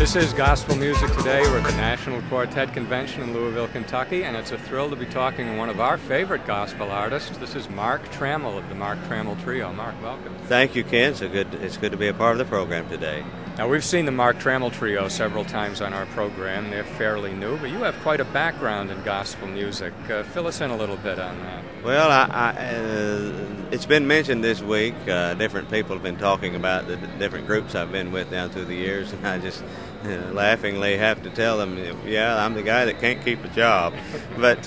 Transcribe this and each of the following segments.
This is Gospel Music Today. We're at the National Quartet Convention in Louisville, Kentucky, and it's a thrill to be talking to one of our favorite gospel artists. This is Mark Trammell of the Mark Trammell Trio. Mark, welcome. Thank you, Ken. It's good to be a part of the program today. Now, we've seen the Mark Trammell Trio several times on our program. They're fairly new, but you have quite a background in gospel music. Fill us in a little bit on that. Well, it's been mentioned this week. Different people have been talking about the different groups I've been with down through the years, and I just laughingly have to tell them, yeah, I'm the guy that can't keep a job. But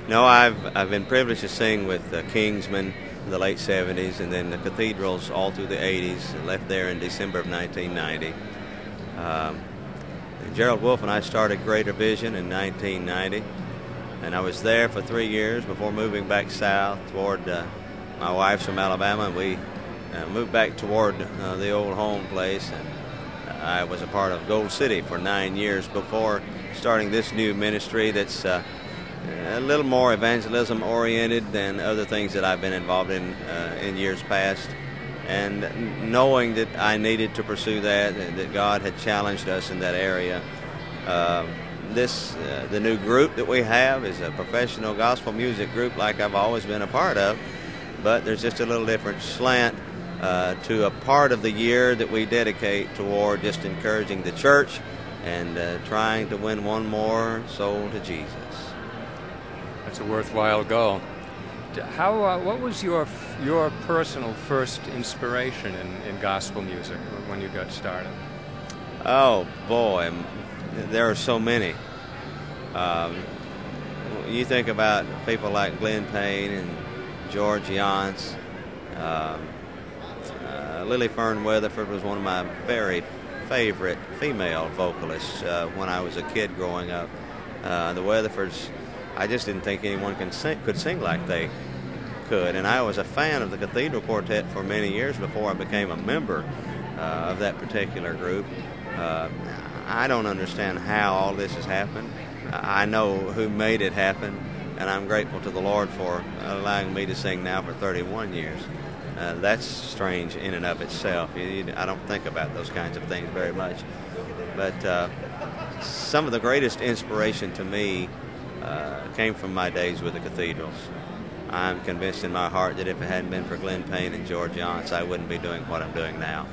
no, I've been privileged to sing with Kingsmen in the late 70s, and then the Cathedrals all through the 80s. Left there in December of 1990. Gerald Wolfe and I started Greater Vision in 1990, and I was there for 3 years before moving back south toward my wife's from Alabama, and we moved back toward the old home place. And I was a part of Gold City for 9 years before starting this new ministry that's a little more evangelism oriented than other things that I've been involved in years past. And knowing that I needed to pursue that, and that God had challenged us in that area, the new group that we have is a professional gospel music group like I've always been a part of, but there's just a little different slant to a part of the year that we dedicate toward just encouraging the church and trying to win one more soul to Jesus. That's a worthwhile goal. What was your personal first inspiration in gospel music when you got started? Oh, boy, there are so many. You think about people like Glenn Payne and George Yance. Lily Fern Weatherford was one of my very favorite female vocalists when I was a kid growing up. The Weatherfords, I just didn't think anyone could sing like they could. And I was a fan of the Cathedral Quartet for many years before I became a member of that particular group. I don't understand how all this has happened. I know who made it happen, and I'm grateful to the Lord for allowing me to sing now for 31 years. That's strange in and of itself. I don't think about those kinds of things very much. But some of the greatest inspiration to me came from my days with the Cathedrals. I'm convinced in my heart that if it hadn't been for Glenn Payne and George Yance, I wouldn't be doing what I'm doing now.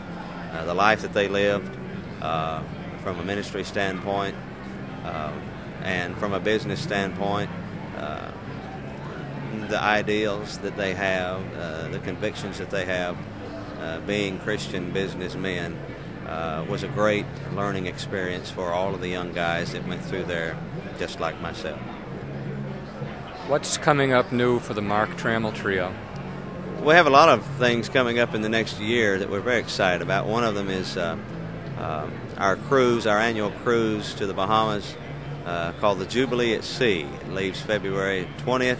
The life that they lived from a ministry standpoint and from a business standpoint, the ideals that they have, the convictions that they have, being Christian businessmen, was a great learning experience for all of the young guys that went through there, just like myself. What's coming up new for the Mark Trammell Trio? We have a lot of things coming up in the next year that we're very excited about. One of them is our cruise, our annual cruise to the Bahamas called the Jubilee at Sea. It leaves February 20th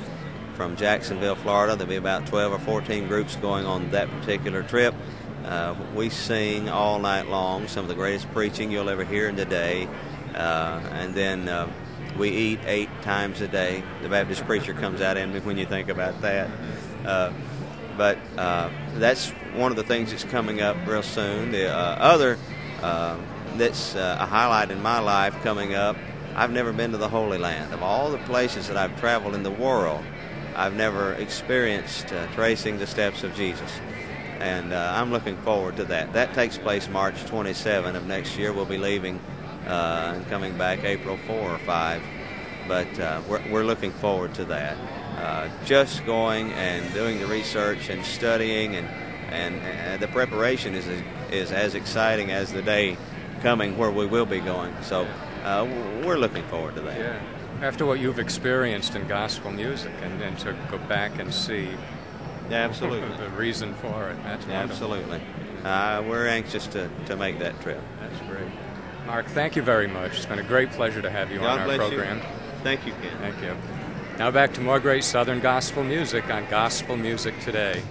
from Jacksonville, Florida. There'll be about 12 or 14 groups going on that particular trip. We sing all night long, some of the greatest preaching you'll ever hear in the day, and then we eat 8 times a day. The Baptist preacher comes out in me when you think about that. But that's one of the things that's coming up real soon. The other that's a highlight in my life coming up, I've never been to the Holy Land. Of all the places that I've traveled in the world, I've never experienced tracing the steps of Jesus. And I'm looking forward to that. That takes place March 27 of next year. We'll be leaving and coming back April 4 or 5. But we're looking forward to that. Just going and doing the research and studying, and the preparation is as exciting as the day coming where we will be going. So we're looking forward to that. Yeah. After what you've experienced in gospel music, and then to go back and see absolutely the reason for it. That's wonderful. Absolutely. We're anxious to make that trip. That's great. Mark, thank you very much. It's been a great pleasure to have you on our program. Thank you, Ken. Thank you. Now back to more great Southern gospel music on Gospel Music Today.